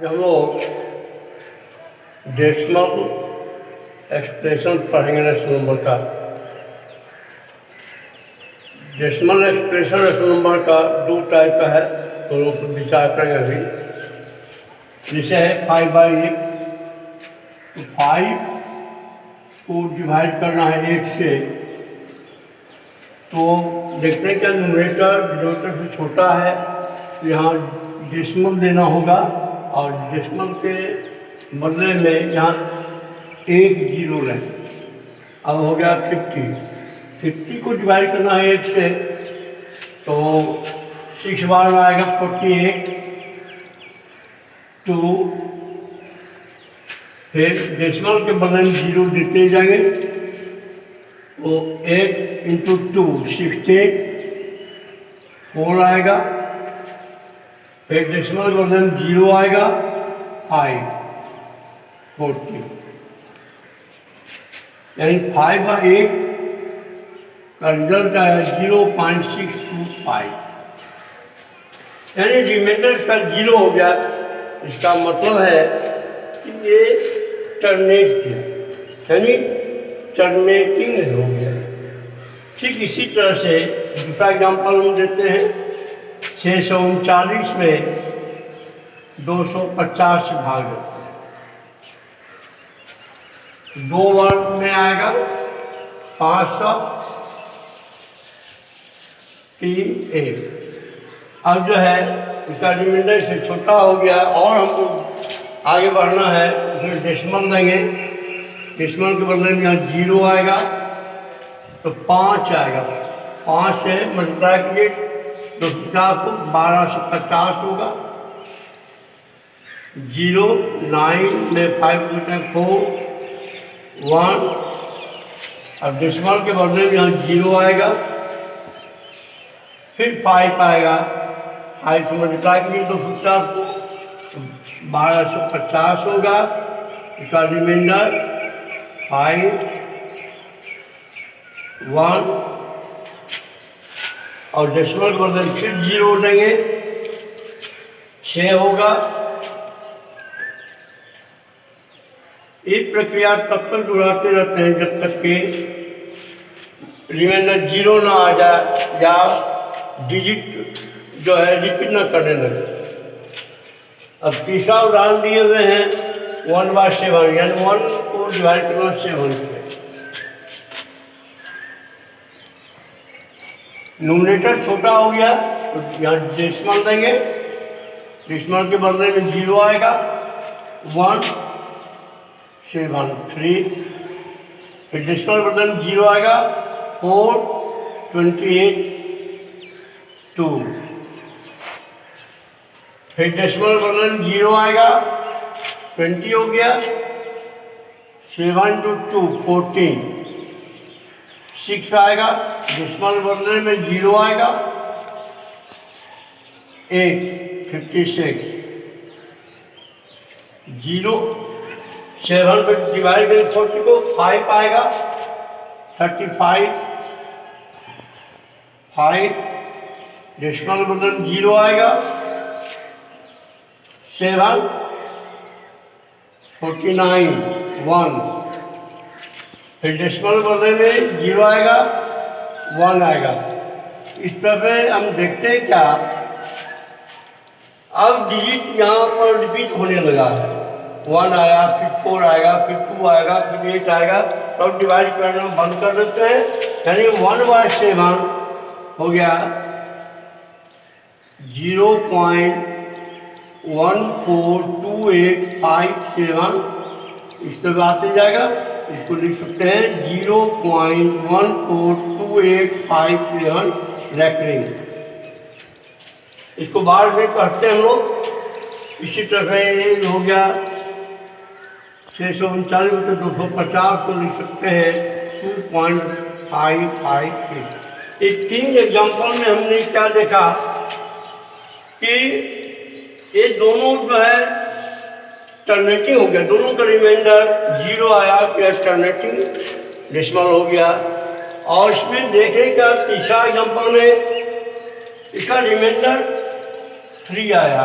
आज हम लोग डेसिमल एक्सप्रेशन पढ़ेंगे रेशनल नंबर का। डेसिमल एक्सप्रेशन रेशनल नंबर का दो टाइप का है, तो लोग विचार करेंगे अभी। जैसे है 5/8, तो 5 को डिवाइड करना है 1 से, तो देखते हैं क्या न्यूमरेटर डिनोमिनेटर से छोटा है, यहाँ डेसिमल देना होगा और डेसिमल के बदले में यहाँ 1 0 लें। अब हो गया 50 को डिवाइड करना है 1 से, तो 6 बार आएगा 48, 2, फिर डेसिमल के बदले में 0 देते जाएंगे, तो 8 × 2 16, 4 आएगा, फिर डेसिमल के बदले में 0 आएगा, 5, 40, यानी 5/8 का रिजल्ट आया 0.625, यानी रिमाइंडर इसका 0 हो गया। इसका मतलब है कि ये टर्मिनेट किया, यानी टर्मिनेटिंग हो गया। ठीक इसी तरह से दूसरा एग्जाम्पल हम देते हैं। 639 में 250 से भाग देते हैं, 2 वर्ग में आएगा 500, 3 1। अब जो है इसका रिमाइंडर से छोटा हो गया और हमको आगे बढ़ना है, उसमें डेसिमल देंगे। डेसिमल के बदले में यहाँ 0 आएगा, तो 5 आएगा, 5 से मल्टीप्लाई कीजिए, 250 को 12 से 50 होगा, 0 9 में 5 4 1। अब डेसिमल के बदले में यहाँ 0 आएगा, फिर 5 आएगा, 5 से मल्टीप्लाई कीजिए 250 को, 12 से 50 होगा। इसका रिमाइंडर 5 1, और डेसिमल के बदले में फिर 0 देंगे, 6 होगा। इस प्रक्रिया तब तक दोहराते रहते हैं जब तक कि रिमाइंडर 0 ना आ जाए या डिजिट जो है रिपीट ना करने लगे। अब तीसरा उदाहरण दिए हुए हैं 1/7, यानी 1 को डिवाइड करना 7 से। न्यूमरेटर छोटा हो गया, तो यहाँ डेसिमल देंगे, डेसिमल के बदले में 0 आएगा, 1 7 3, फिर डेसिमल के बदले में 0 आएगा, 4 28 2, फिर डेसिमल के बदले में 0 आएगा, 20 हो गया, 7 × 2 14, 6 आएगा, डेसिमल बदलने में 0 आएगा, 8 56, 0 7 पे डिवाइड करें 40 को, 5 आएगा, 35 5, डेसिमल बदलने में 0 आएगा, 7 49 1, फिर डेसिमल बदले में 0 आएगा, 1 आएगा। इस तरह से हम देखते हैं क्या, अब डिजिट यहाँ पर रिपीट होने लगा है। 1 आया, फिर 4 आएगा, फिर 2 आएगा, फिर 8 आएगा, तब डिवाइड करना बंद कर देते हैं, यानी 1/7 हो गया 0.142857। इस तरह आते जाएगा, इसको लिख सकते हैं 0.142857 रैकरिंग। इसको बार में कहते हैं हम लोग। इसी तरह ये हो गया 639 में 250 को लिख सकते हैं 2.556। इस 3 एग्जाम्पल में हमने क्या देखा कि ये दोनों जो है टर्मिनेटिंग हो गया, दोनों का रिमाइंडर 0 आया, फिर टर्मिनेटिंग डेसिमल हो गया। और इसमें देखें क्या तीसरा एग्जाम्पल में इसका रिमाइंडर 3 आया,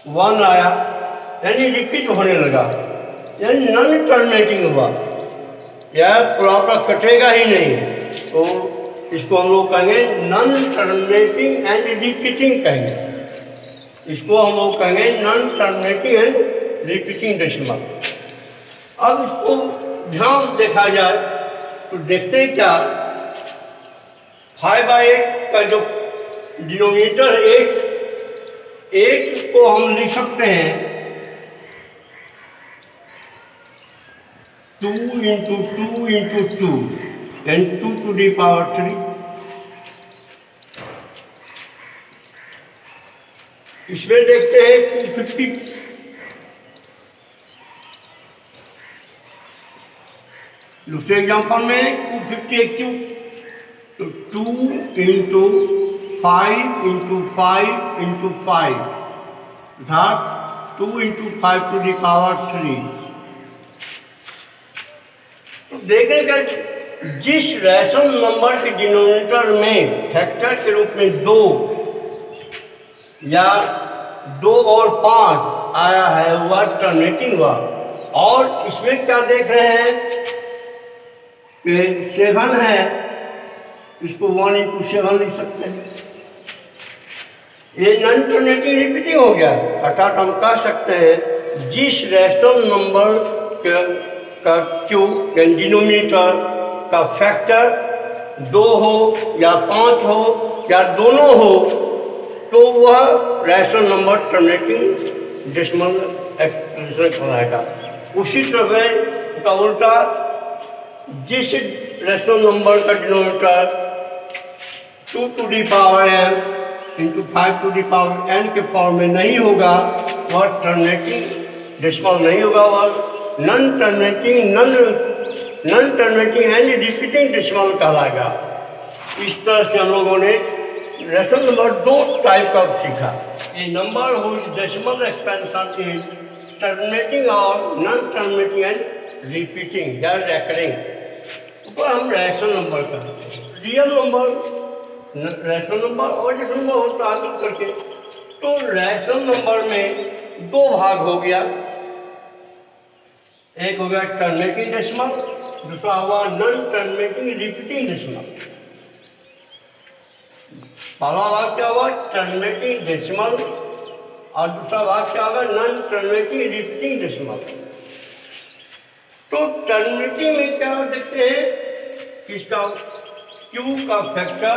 1 आया, यानी रिपीट होने लगा, यानी नॉन टर्मिनेटिंग हुआ, यह प्रॉपर कटेगा ही नहीं। तो इसको हम लोग कहेंगे नॉन टर्मिनेटिंग एंड रिपीटिंग कहेंगे। इसको हम लोग कहेंगे non terminating and repeating decimal. अब इसको ध्यान देखा जाए तो देखते हैं क्या, 5/8 का जो डिनोमिनेटर 8 को हम लिख सकते हैं 2 × 2 × 2 and 2 to the power 3। इसमें देखते हैं 250, दूसरे एग्जाम्पल में 250 क्यूब, तो 2 × 5 × 5 × 5 अर्थात 2 × 5 to the power 3। तो देखेंगे जिस रैशनल नंबर के डिनोमिनेटर में फैक्टर के रूप में 2 या 2 और 5 आया है वह टर्मिनेटिंग हुआ। और इसमें क्या देख रहे हैं कि 7 है, इसको 1 × 7 लिख सकते हैं, ये नॉन टर्मिनेटिंग रिपीटिंग हो गया। अर्थात हम कह सकते हैं जिस रैशनल नंबर का क्यूब या डिनोमिनेटर का फैक्टर 2 हो या 5 हो या दोनों हो, तो वह rational number terminating decimal expression कहलाएगा। उसी तरह का उल्टा, जिस रैशनल नंबर का denominator 2 to the power n × 5 to the power n के फॉर्म में नहीं होगा, वह टर्मिनेटिंग डेसिमल नहीं होगा, वह non terminating and repeating decimal कहलाएगा। इस तरह से हम लोगों ने रैशनल नंबर 2 टाइप का सीखा। A number whose decimal expansion is terminating और नॉन टर्मिनेटिंग एंड रिपीटिंग या रेकरिंग, ऊपर हम रैशनल नंबर करते हैं। रियल नंबर, रैशनल नंबर और जो नंबर होता है मिल करके, तो रैशनल नंबर में 2 भाग हो गया, एक हो गया टर्मिनेटिंग डेसिमल, दूसरा हुआ नॉन टर्मिनेटिंग रिपीटिंग डेसिमल। पहला भाग क्या हुआ टर्मिनेटिंग डेसिमल और दूसरा भाग क्या होगा नॉन टर्मिनेटिंग रिपीटिंग डेसिमल। तो टर्मिनेटिंग में क्या देखते हैं, इसका Q का factor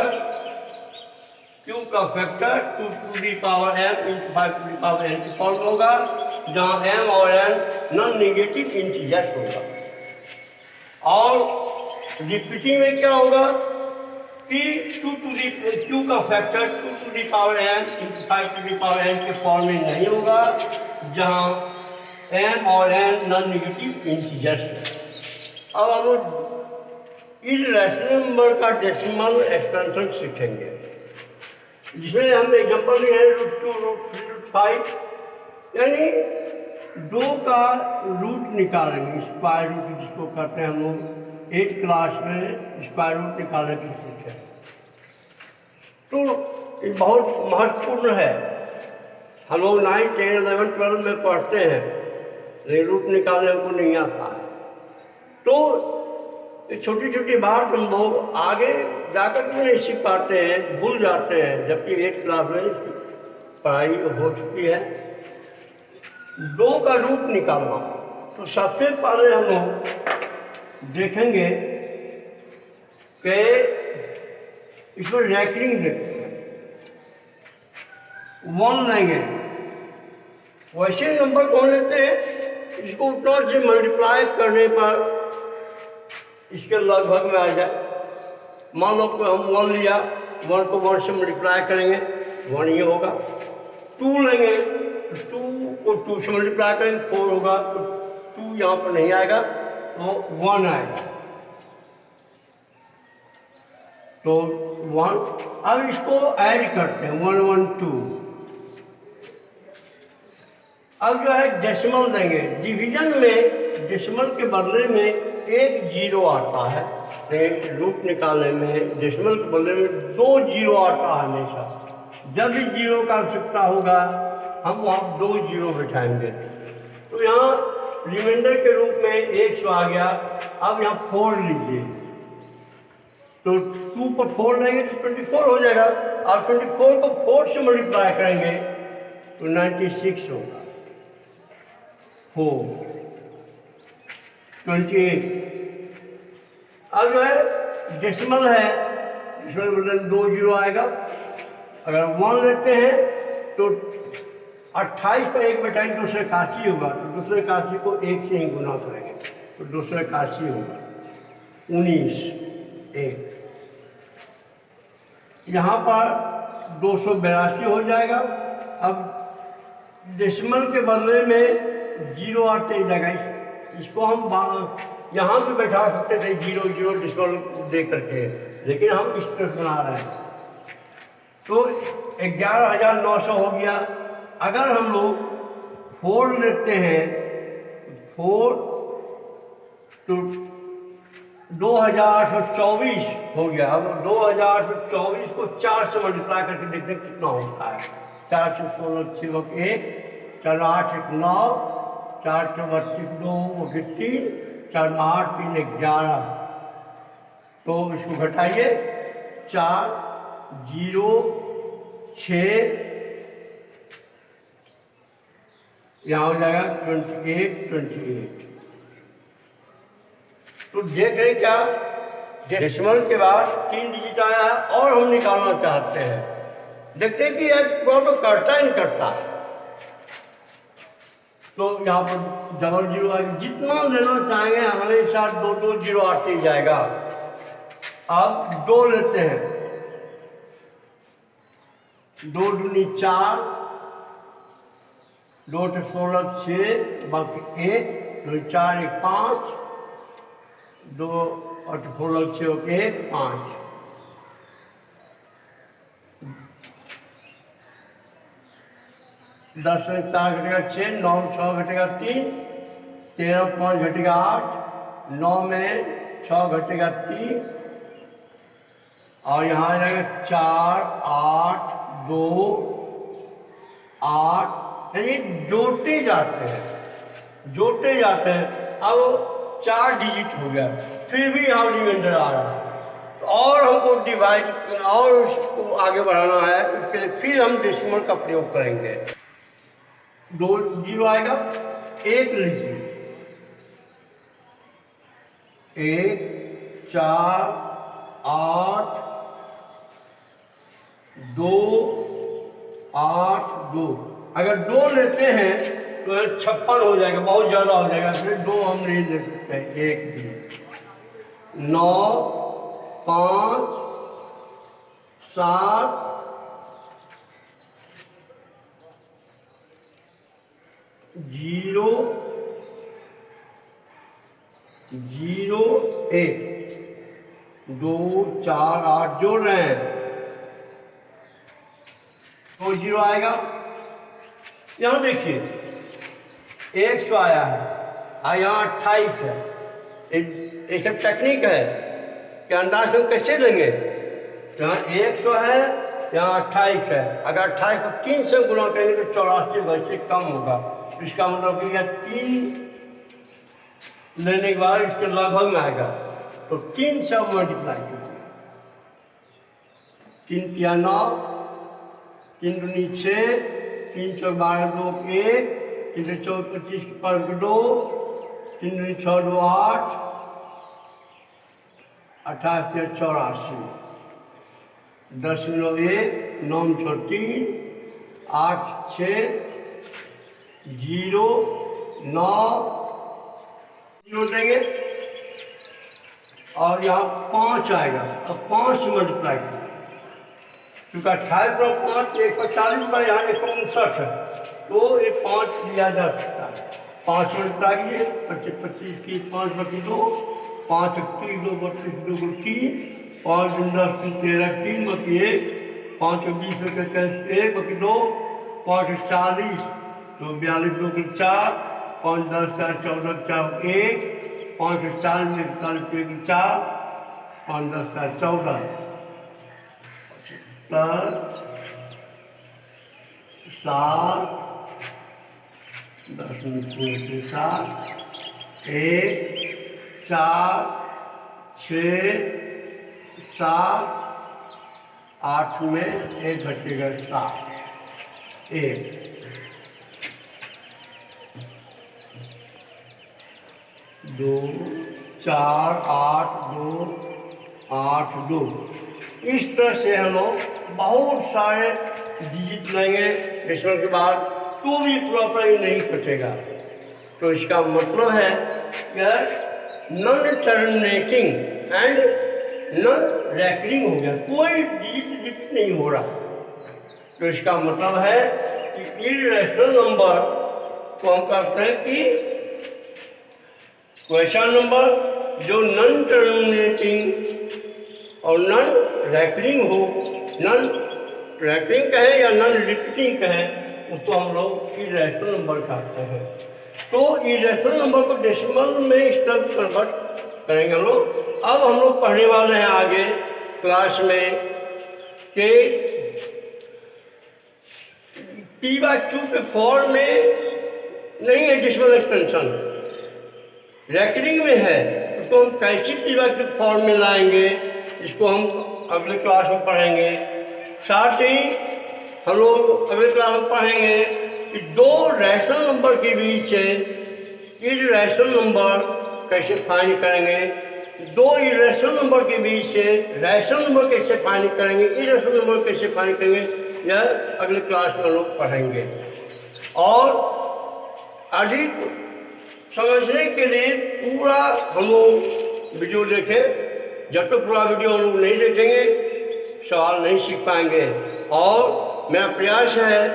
2 to the power m × 5 to the power n की फॉर्म होगा, जहाँ m और n नॉन नेगेटिव इंटीजर्स होगा। और रिपीटिंग में क्या होगा कि Q का factor 2 to the power n × 5 to the power n के फॉर्म में नहीं होगा, जहाँ m और n नॉन नेगेटिव इंटीजर्स। अब हम लोग इस रैशनल नंबर का डेसिमल एक्सपेंशन सीखेंगे, जिसमें हम एग्जांपल लिए हैं √2, √3, √5, यानी 2 का रूट निकालेंगे, स्क्वायर रूट जिसको कहते हैं हम लोग 8th क्लास में स्क्वायर रूट निकालने की सीखे। तो ये बहुत महत्वपूर्ण है, हम लोग 9, 10, 11, 12 में पढ़ते हैं, लेकिन रूट निकालने हमको नहीं आता है। तो ये छोटी छोटी बात हम लोग आगे जाकर के नहीं सीख पाते हैं, भूल जाते हैं, जबकि 8th क्लास में इसकी पढ़ाई हो चुकी है। 2 का रूट निकालना, तो सबसे पहले हम लोग देखेंगे कि इसमें रैकरिंग देखते हैं, 1 लेंगे, वैसे नंबर कौन लेते हैं, इसको उतना से मल्टीप्लाई करने पर इसके लगभग में आ जाए। मान लो कि हम 1 लिया, 1 को 1 से मल्टीप्लाई करेंगे 1 ही होगा। 2 लेंगे, 2 को 2 से मल्टीप्लाई करेंगे 4 होगा, तो 2 यहाँ पर नहीं आएगा, तो 1 आएगा, तो 1। अब इसको ऐड करते हैं 1, 1, 2। अब जो है डेसिमल देंगे, डिवीजन में डेसिमल के बदले में 1 0 आता है, रूट निकालने में डेसिमल के बदले में 2 0 आता है हमेशा, जब भी जीरो का आवश्यकता होगा हम वहाँ 2 जीरो बिठाएंगे। तो यहाँ रिमाइंडर के रूप में 100 आ गया। अब यहाँ 4 लीजिए, तो 2 पर 4 लेंगे तो 24 हो जाएगा, और 24 को 4 से मल्टीप्लाई करेंगे तो 96 होगा। 4 28। अब जो है डेसिमल है, इसमें मतलब 2 जीरो आएगा। अगर 1 लेते हैं तो 28 पर 1 बटा 281 होगा, तो 281 को 1 से ही गुना करेंगे तो 281 होगा। 19 1, यहाँ पर 282 हो जाएगा। अब डेसिमल के बदले में जीरो आते जाएगा, इसको हम यहाँ भी बैठा सकते थे 0 0 डेसिमल दे करके, लेकिन हम इस तरह बना रहे हैं तो 11,900 हो गया। अगर हम लोग 4 लेते हैं, 4 तो 2,824 हो गया। अब 2,824 को 4 से मल्टीप्लाई करके देखते हैं कितना होता है। 4 से 16 6 1, 4 8 1 9, 4 32 2 3, 4 8 3 11। तो इसको घटाइए, 4 0 6, यहाँ हो जाएगा 28। तो देख रहे क्या, डेसिमल के बाद 3 डिजिट आया है और हम निकालना चाहते हैं। देखते हैं कि यह तो करता ही नहीं करता है, तो यहाँ पर डबल जीरो आएगा। जितना लेना चाहेंगे हमेशा 2 2 जीरो आते ही जाएगा। अब 2 लेते हैं, 2 दूनी 4, 2 से 16 6, बाकी 1, 2 4 1 5, 2 और 16 6 1 5। 10 में 4 घटेगा 6, 9 में 6 घटेगा 3, 13 में 5 घटेगा 8, 9 में 6 घटेगा 3, और यहाँ आ जाएगा 4 8 2 8, यानी जोड़ते जाते हैं। अब 4 डिजिट हो गया, फिर भी यहाँ रिमाइंडर आ रहा है, तो और हमको डिवाइड और उसको आगे बढ़ाना है, तो उसके लिए फिर हम डेसिमल का प्रयोग करेंगे। 2 जीरो आएगा, 1 लीजिए, 1 4 8 2 8 2। अगर 2 लेते हैं तो 56 हो जाएगा, बहुत ज़्यादा हो जाएगा, फिर 2 हम नहीं ले सकते हैं। 1 भी 9 5 7 0 0 1, 2 4 8 जोड़ रहे हैं, 2 जीरो आएगा। यहाँ देखिए 100 आया है, यहाँ 28 है। ये सब टेक्निक है कि अंदाज हम कैसे लेंगे। यहाँ 100 है, यहाँ 28 है। अगर 28 को 3 से गुना करेंगे तो 84 होगा, इससे कम होगा। इसका मतलब कि यह 3 लेने के बाद इसके लगभग में आएगा, तो 3 से मल्टीप्लाई कीजिए। 3 तिया 9, 3 दूनी 6, 3 चौक 12 2 1, 3 चौक 25 पर 2, 3 दूनी 6 2 8, 28 84, 10 0 1, 9 6 3, 8 6 0 9 0 देंगे, और यहाँ 5 आएगा। अब 5 से मल्टीप्लाई करेंगे, क्योंकि 28 पर 5 140 पर यहाँ 159 है, तो ये 5 दिया जा सकता है। 5 मल्टीप्लाई कीजिए, 25 25 की 5 बाकी 2, 5 30 2 32 2 3, 5 10 13 3 बाकी 1, 5 20 1 बाकी 2, 5 40 तो 42 2 4, 5 10 4 14 4 1, 5 40 41 1 4, 5 10 4 14 प्लस 7 10 मिनट के साथ 1 4 6 7 8 में 1 घटेगा 7 1 2 4 8 2 8 2। इस तरह से हम लोग बहुत सारे डिजिट लेंगे डेसिमल के बाद तो भी प्रॉपर नहीं कटेगा। तो इसका मतलब है कि non terminating and non recurring हो गया, कोई डिजिट रिपीट नहीं हो रहा। तो इसका मतलब है कि इर्रेशनल नंबर को हम कहते हैं कि वैसा नंबर जो नॉन टर्मिनेटिंग और नॉन रैकरिंग हो, नॉन रैकरिंग कहें या नॉन रिपीटिंग कहें, उसको हम लोग इर्रेशनल नंबर कहते हैं। तो इर्रेशनल नंबर को डेसिमल में इस तरह कन्वर्ट करेंगे हम लोग। अब हम लोग पढ़ने वाले हैं आगे क्लास में कि P/2 के फॉर्म में नहीं है डेसिमल एक्सपेंशन, रैकरिंग में है। उसको हम कैसे P/2 फॉर्म में लाएंगे, इसको हम अगले क्लास में पढ़ेंगे। साथ ही हम लोग अगले क्लास में पढ़ेंगे कि दो रैशनल नंबर के बीच से इर्रेशनल नंबर कैसे फाइंड करेंगे, दो इर्रेशनल नंबर के बीच से रैशनल नंबर कैसे फाइंड करेंगे, इर्रेशनल नंबर कैसे फाइंड करेंगे, यह अगले क्लास में हम लोग पढ़ेंगे। और अधिक समझने के लिए पूरा हम लोग वीडियो देखें। जब तक पूरा वीडियो हम लोग नहीं देखेंगे सवाल नहीं सीख पाएंगे। और मेरा प्रयास है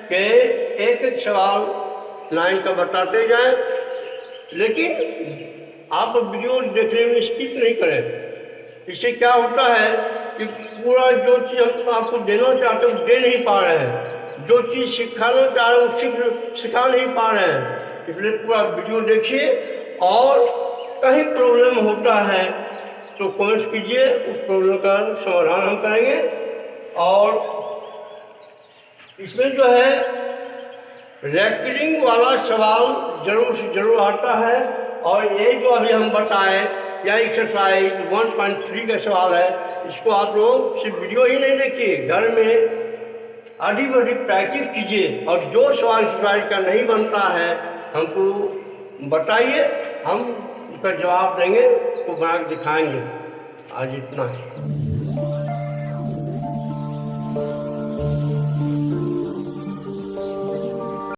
कि एक एक सवाल लाइन का बताते जाएं, लेकिन आप वीडियो देखने में स्किप नहीं करें। इससे क्या होता है कि पूरा जो चीज़ हम आपको देना चाहते हैं वो दे नहीं पा रहे हैं, जो चीज़ सिखाना चाह रहे हैं वो सिखा नहीं पा रहे हैं। इसलिए पूरा वीडियो देखिए और कहीं प्रॉब्लम होता है तो कमेंट्स कीजिए, उस प्रॉब्लम का समाधान हम करेंगे। और इसमें जो है रैकरिंग वाला सवाल जरूर से जरूर आता है। और ये जो अभी हम बताएं या एक्सरसाइज 1.3 का सवाल है, इसको आप लोग सिर्फ वीडियो ही नहीं देखिए, घर में अधिक अधिक प्रैक्टिस कीजिए। और जो सवाल इस बार का नहीं बनता है हमको बताइए, हम उसका जवाब देंगे, उसको बना के दिखाएंगे। आज इतना है।